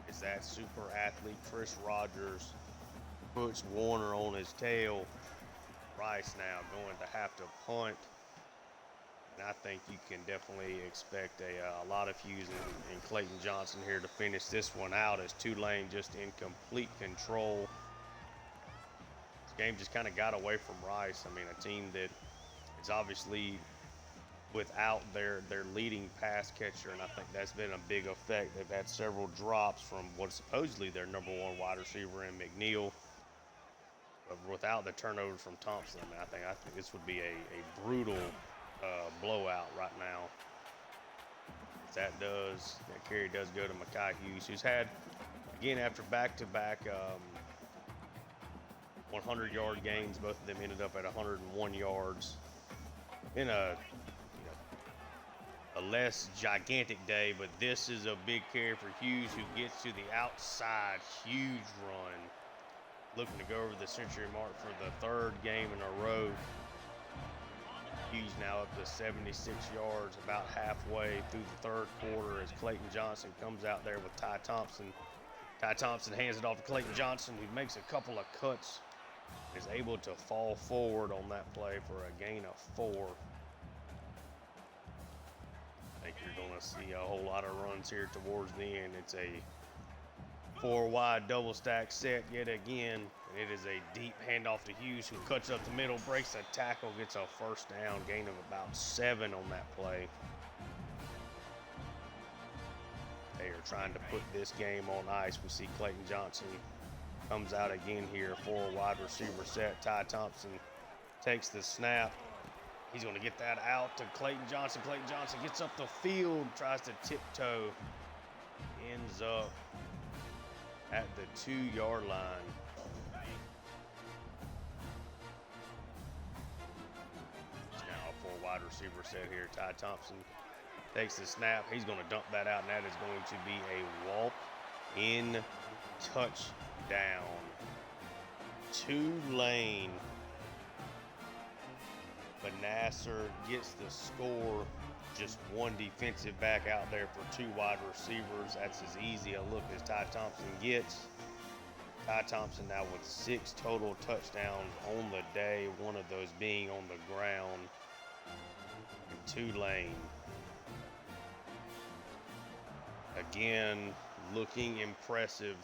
Is that super athlete Chris Rogers puts Warner on his tail. Rice now going to have to punt. And I think you can definitely expect a lot of Hughes and Clayton Johnson here to finish this one out, as Tulane just in complete control. This game just kind of got away from Rice. I mean, a team that is obviously without their leading pass catcher, and I think that's been a big effect. They've had several drops from what is supposedly their #1 wide receiver in McNeil. But without the turnovers from Thompson, I think this would be a brutal blowout right now. That carry does go to Mekhi Hughes, who's had, again, after back-to-back 100-yard games. Both of them ended up at 101 yards. In a less gigantic day, but this is a big carry for Hughes, who gets to the outside. Huge run. Looking to go over the century mark for the 3rd game in a row. Hughes now up to 76 yards, about halfway through the 3rd quarter, as Clayton Johnson comes out there with Ty Thompson. Ty Thompson hands it off to Clayton Johnson, who makes a couple of cuts, is able to fall forward on that play for a gain of 4. I think you're going to see a whole lot of runs here towards the end. It's a 4 wide double stack set yet again, and it is a deep handoff to Hughes, who cuts up the middle, breaks a tackle, gets a 1st down, gain of about 7 on that play. They are trying to put this game on ice. We see Clayton Johnson comes out again here, 4 wide receiver set. Ty Thompson takes the snap. He's going to get that out to Clayton Johnson. Clayton Johnson gets up the field, tries to tiptoe, ends up at the 2-yard line. Now a 4 wide receiver set here. Ty Thompson takes the snap. He's going to dump that out, and that is going to be a walk-in touchdown. Tulane. Benasser gets the score. Just 1 defensive back out there for 2 wide receivers. That's as easy a look as Ty Thompson gets. Ty Thompson now with 6 total touchdowns on the day, one of those being on the ground. And Tulane, again, looking impressive.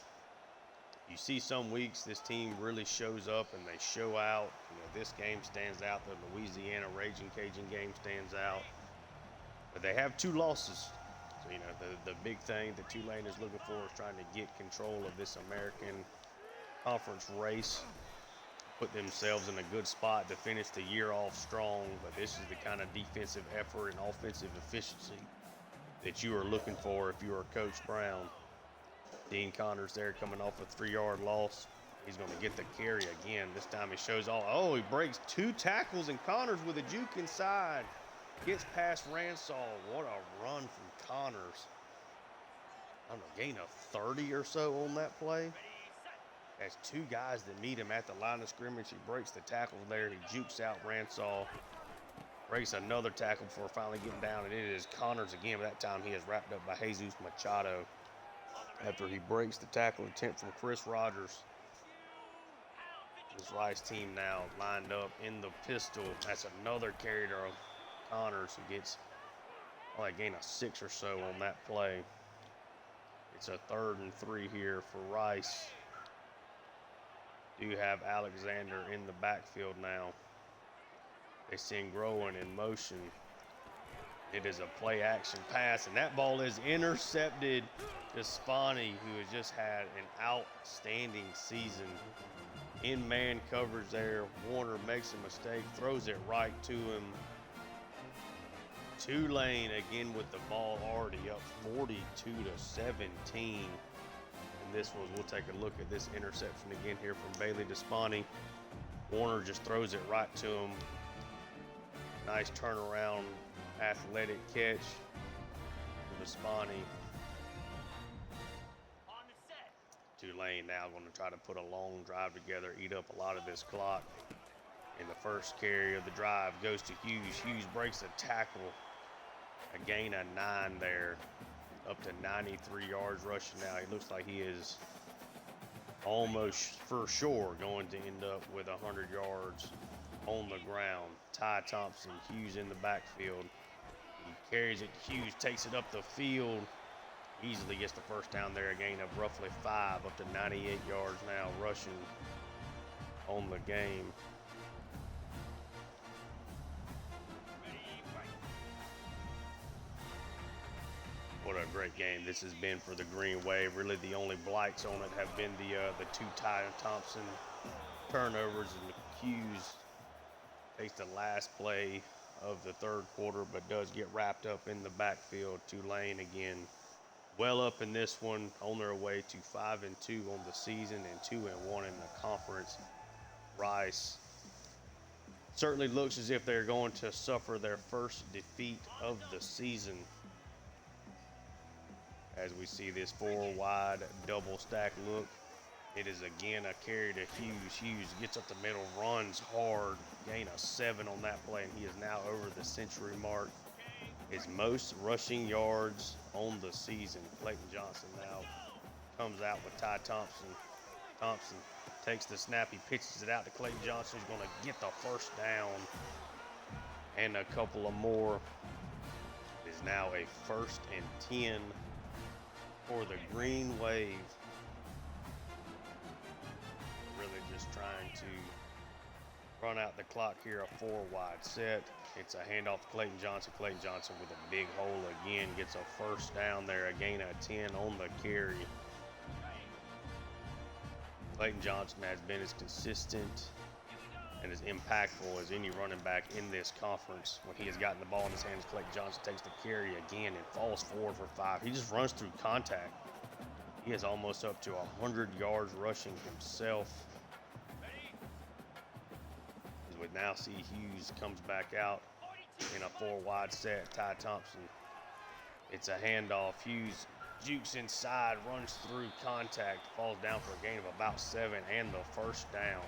You see some weeks this team really shows up and they show out. This game stands out. The Louisiana Raging Cajun game stands out. But they have 2 losses. So, the big thing that Tulane is looking for is trying to get control of this American Conference race, put themselves in a good spot to finish the year off strong. But this is the kind of defensive effort and offensive efficiency that you are looking for if you are Coach Brown. Dean Connors there coming off a 3-yard loss. He's going to get the carry again. This time he shows all. Oh, he breaks 2 tackles, and Connors with a juke inside. Gets past Ransaw. What a run from Connors. I don't know, gain of 30 or so on that play. Has 2 guys that meet him at the line of scrimmage. He breaks the tackle there. He jukes out Ransaw. Breaks another tackle before finally getting down, and it is Connors again. But that time he is wrapped up by Jesus Machado after he breaks the tackle attempt from Chris Rogers. This Rice team now lined up in the pistol. That's another carry to Connors, who gets a gain of 6 or so on that play. It's a 3rd and 3 here for Rice. Do have Alexander in the backfield now. They send Groen in motion. It is a play action pass, and that ball is intercepted to Spani, who has just had an outstanding season. In man coverage there, Warner makes a mistake, throws it right to him. Tulane again with the ball already up 42-17. And this was, we'll take a look at this interception again here from Bailey to Spani. Warner just throws it right to him. Nice turnaround, athletic catch to Spani. Tulane now going to try to put a long drive together, eat up a lot of this clock. And the first carry of the drive goes to Hughes. Hughes breaks a tackle. A gain of 9 there, up to 93 yards rushing now. He looks like he is almost for sure going to end up with 100 yards on the ground. Ty Thompson, Hughes in the backfield. He carries it. Hughes takes it up the field. Easily gets the first down there, a gain of roughly 5, up to 98 yards now rushing on the game. What a great game this has been for the Green Wave. Really the only blights on it have been the 2 Ty Thompson turnovers, and Hughes takes the last play of the third quarter, but does get wrapped up in the backfield. Tulane again well up in this one, on their way to 5-2 on the season and 2-1 in the conference. Rice certainly looks as if they're going to suffer their first defeat of the season, as we see this 4-wide double stack look. It is again a carry to Hughes. Hughes gets up the middle, runs hard, gain of 7 on that play, and he is now over the century mark. His most rushing yards on the season. Clayton Johnson now comes out with Ty Thompson. Thompson takes the snap, he pitches it out to Clayton Johnson, who's going to get the first down and a couple of more. It is now a 1st and 10 for the Green Wave. Really just trying to run out the clock here, a 4-wide set. It's a handoff to Clayton Johnson. Clayton Johnson with a big hole again, gets a first down there, a gain of 10 on the carry. Clayton Johnson has been as consistent and as impactful as any running back in this conference. When he has gotten the ball in his hands, Clayton Johnson takes the carry again and falls forward for 5. He just runs through contact. He is almost up to 100 yards rushing himself. As we now see Hughes comes back out in a 4-wide set. Ty Thompson, it's a handoff. Hughes jukes inside, runs through contact, falls down for a gain of about 7 and the first down.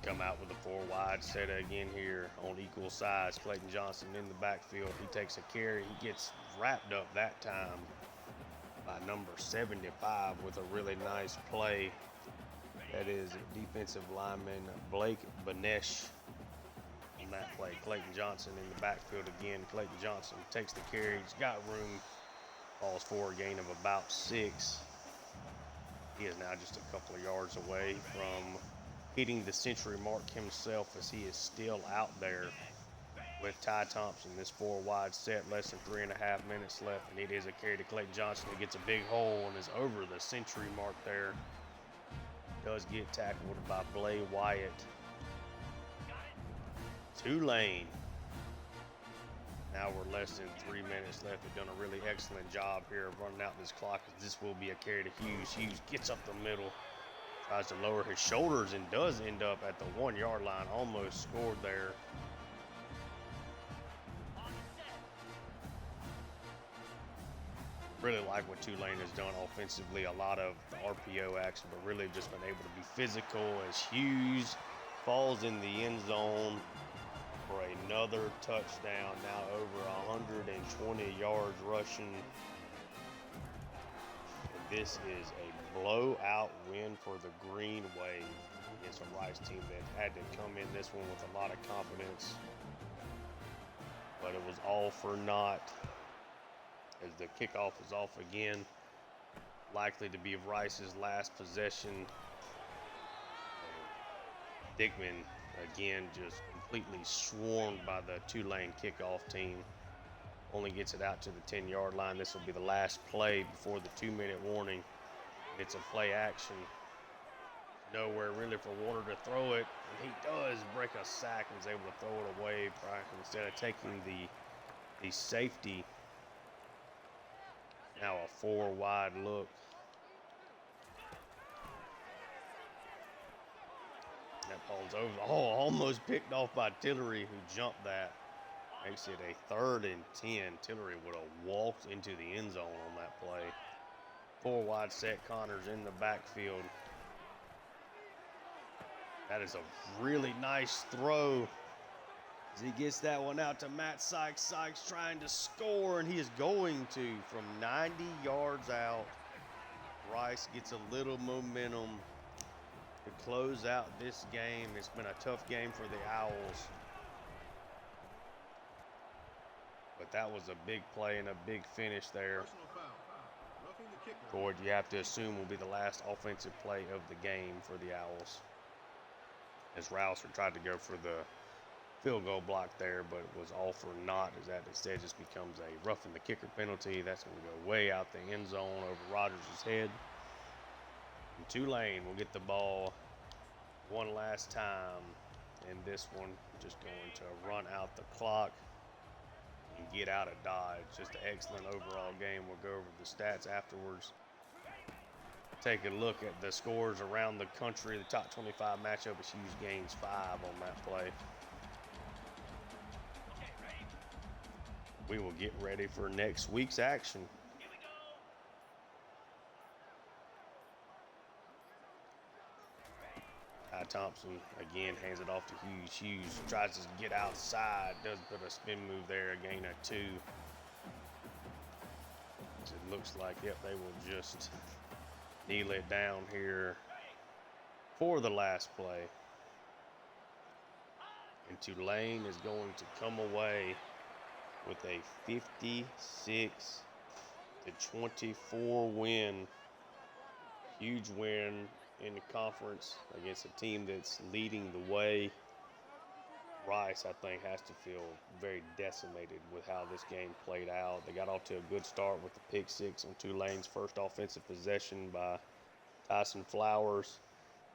Come out with a 4-wide set again here on equal size. Clayton Johnson in the backfield. He takes a carry. He gets wrapped up that time by number 75 with a really nice play. That is defensive lineman Blake Banesh on that play. Clayton Johnson in the backfield again. Clayton Johnson takes the carry. He's got room. Falls for a gain of about 6. He is now just a couple of yards away from hitting the century mark himself, as he is still out there with Ty Thompson. This 4-wide set, less than 3.5 minutes left, and it is a carry to Clayton Johnson, who gets a big hole and is over the century mark there. Does get tackled by Blay Wyatt. Tulane. Now we're less than 3 minutes left. They've done a really excellent job here of running out this clock, as this will be a carry to Hughes. Hughes gets up the middle, tries to lower his shoulders, and does end up at the 1-yard line. Almost scored there. Really like what Tulane has done offensively. A lot of RPO action, but really just been able to be physical, as Hughes falls in the end zone for another touchdown. Now over 120 yards rushing. This is a blowout win for the Green Wave against a Rice team that had to come in this one with a lot of confidence. But it was all for naught, as the kickoff is off again. likely to be Rice's last possession. Dickman, again, just completely swarmed by the Tulane kickoff team. Only gets it out to the 10-yard line. This will be the last play before the 2-minute warning. It's a play action. Nowhere really for Warner to throw it. And he does break a sack and is able to throw it away instead of taking the safety. Now a 4-wide look. That ball's over. Oh, almost picked off by Tillery, who jumped that. Makes it a 3rd and 10. Tillery would have walked into the end zone on that play. 4-wide set. Connors in the backfield. That is a really nice throw. As he gets that one out to Matt Sykes. Sykes trying to score, and he is going to from 90 yards out. Rice gets a little momentum to close out this game. It's been a tough game for the Owls. But that was a big play and a big finish there. Gord, you have to assume will be the last offensive play of the game for the Owls. As Rouser tried to go for the field goal block there, but it was all for naught, as that instead just becomes a roughing the kicker penalty. That's going to go way out the end zone over Rogers' head. And Tulane will get the ball one last time, and this one just going to run out the clock and get out of Dodge. Just an excellent overall game. We'll go over the stats afterwards. Take a look at the scores around the country. The top 25 matchup is Hughes gains 5 on that play. We will get ready for next week's action. Ty Thompson again hands it off to Hughes. Hughes tries to get outside, does put a spin move there, a gain of 2. It looks like, yep, they will just kneel it down here for the last play. And Tulane is going to come away with a 56-24 win. Huge win in the conference against a team that's leading the way. Rice, I think, has to feel very decimated with how this game played out. They got off to a good start with the pick 6 on Tulane's first offensive possession by Tyson Flowers,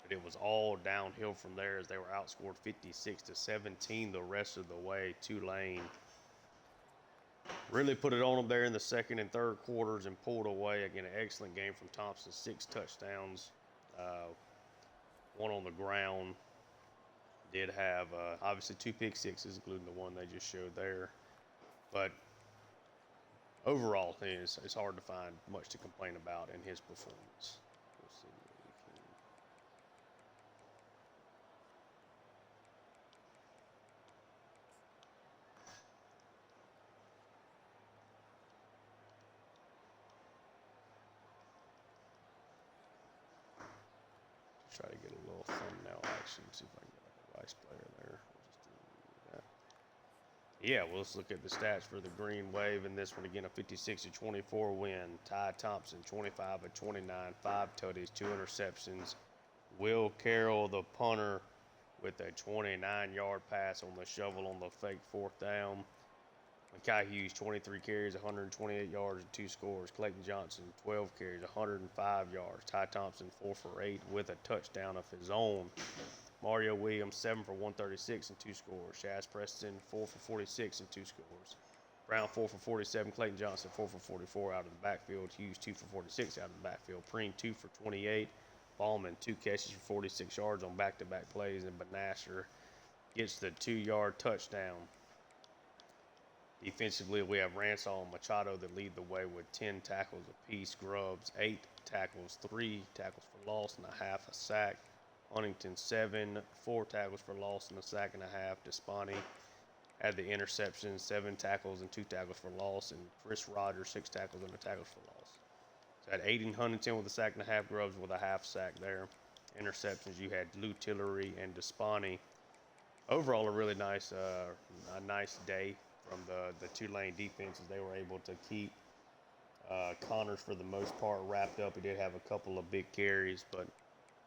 but it was all downhill from there as they were outscored 56-17 the rest of the way. Tulane really put it on them there in the second and third quarters and pulled away. Again, an excellent game from Thompson, 6 touchdowns, 1 on the ground. Did have obviously 2 pick sixes, including the one they just showed there. But overall, it's hard to find much to complain about in his performance. We'll see what we can. Try to get a little thumbnail action, see if I can get a Rice player there. We'll just do that. Yeah, well, let's look at the stats for the Green Wave in this one. Again, a 56-24 win. Ty Thompson, 25-29, 5 tutties, 2 interceptions. Will Carroll, the punter, with a 29-yard pass on the shovel on the fake 4th down. Makai Hughes, 23 carries, 128 yards, and 2 scores. Clayton Johnson, 12 carries, 105 yards. Ty Thompson, 4 for 8 with a touchdown of his own. Mario Williams, 7 for 136 and 2 scores. Shaz Preston, 4 for 46 and 2 scores. Brown, 4 for 47. Clayton Johnson, 4 for 44 out of the backfield. Hughes, 2 for 46 out of the backfield. Preen, 2 for 28. Ballman, 2 catches for 46 yards on back-to-back plays. And Banasher gets the 2-yard touchdown. Defensively, we have Ransall and Machado that lead the way with 10 tackles apiece. Grubbs, 8 tackles, 3 tackles for loss and a half, a sack. Huntington, 7, 4 tackles for loss and a sack and a half. Despani had the interception, 7 tackles and 2 tackles for loss. And Chris Rogers, 6 tackles and a tackle for loss. So had Aiden Huntington with a sack and a half, Grubbs with a half sack there. Interceptions, you had Lou Tillery and Despani. Overall, a really nice day from the Tulane defense as they were able to keep Connors, for the most part, wrapped up. He did have a couple of big carries, but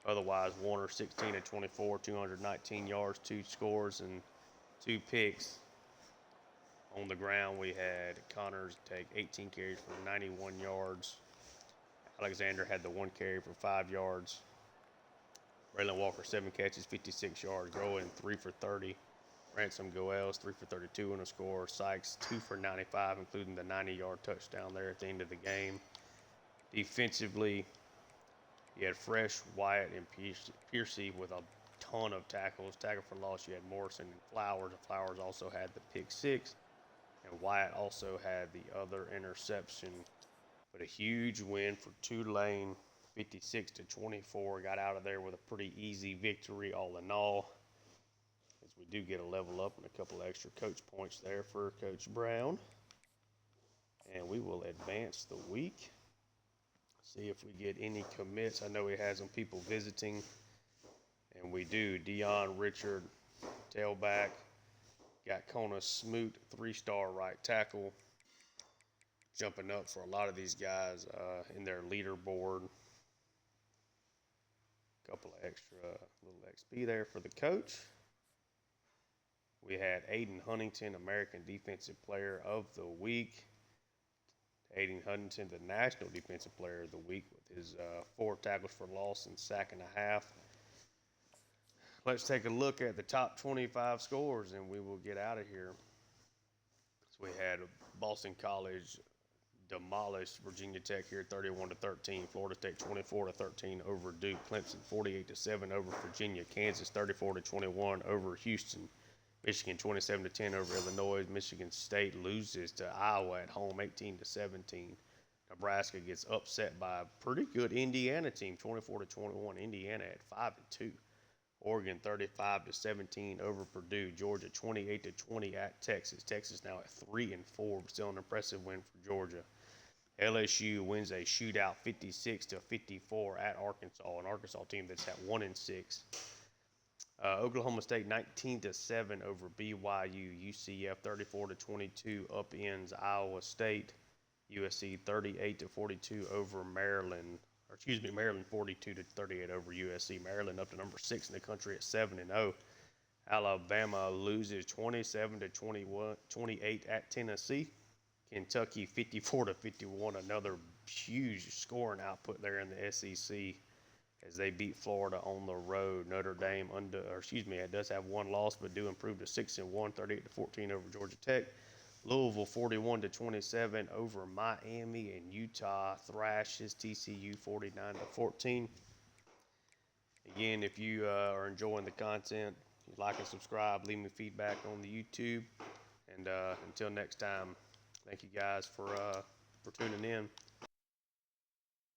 otherwise, Warner 16 of 24, 219 yards, 2 scores, and 2 picks. On the ground, we had Connors take 18 carries for 91 yards. Alexander had the 1 carry for 5 yards. Braylon Walker, 7 catches, 56 yards. Groen, 3 for 30. Ransom Goels, 3 for 32 and a score. Sykes, 2 for 95, including the 90-yard touchdown there at the end of the game. Defensively, you had Fresh, Wyatt, and Piercy with a ton of tackles. Tackle for loss, you had Morrison and Flowers. Flowers also had the pick 6. And Wyatt also had the other interception. But a huge win for Tulane, 56 to 24. Got out of there with a pretty easy victory all in all. As we do get a level up and a couple extra coach points there for Coach Brown. And we will advance the week. See if we get any commits. I know we had some people visiting. And we do. Dion Richard, tailback. Got Kona Smoot, 3-star right tackle. Jumping up for a lot of these guys in their leaderboard. Couple of extra little XP there for the coach. We had Aiden Huntington, American Defensive Player of the Week. Aiden Huntington, the National Defensive Player of the Week, with his 4 tackles for loss and sack and a half. Let's take a look at the top 25 scores, and we will get out of here. So we had Boston College demolished Virginia Tech here, 31-13. Florida State 24-13 over Duke. Clemson 48-7 over Virginia. Kansas 34-21 over Houston. Michigan 27-10 over Illinois. Michigan State loses to Iowa at home, 18-17. Nebraska gets upset by a pretty good Indiana team, 24-21. Indiana at 5-2. Oregon 35-17 over Purdue. Georgia 28-20 at Texas. Texas now at 3-4, but still an impressive win for Georgia. LSU wins a shootout 56-54 at Arkansas, an Arkansas team that's at 1-6. Oklahoma State 19-7 over BYU. UCF 34-22 upends Iowa State. USC 38-42 over Maryland. Maryland 42-38 over USC. Maryland up to number 6 in the country at 7-0. Alabama loses 27-28 at Tennessee. Kentucky 54-51, another huge scoring output there in the SEC as they beat Florida on the road. Notre Dame it does have 1 loss, but do improve to 6-1, 38-14 over Georgia Tech. Louisville 41-27 over Miami, and Utah thrashes TCU 49-14. Again, if you are enjoying the content, like and subscribe, leave me feedback on the YouTube, and until next time, thank you guys for tuning in.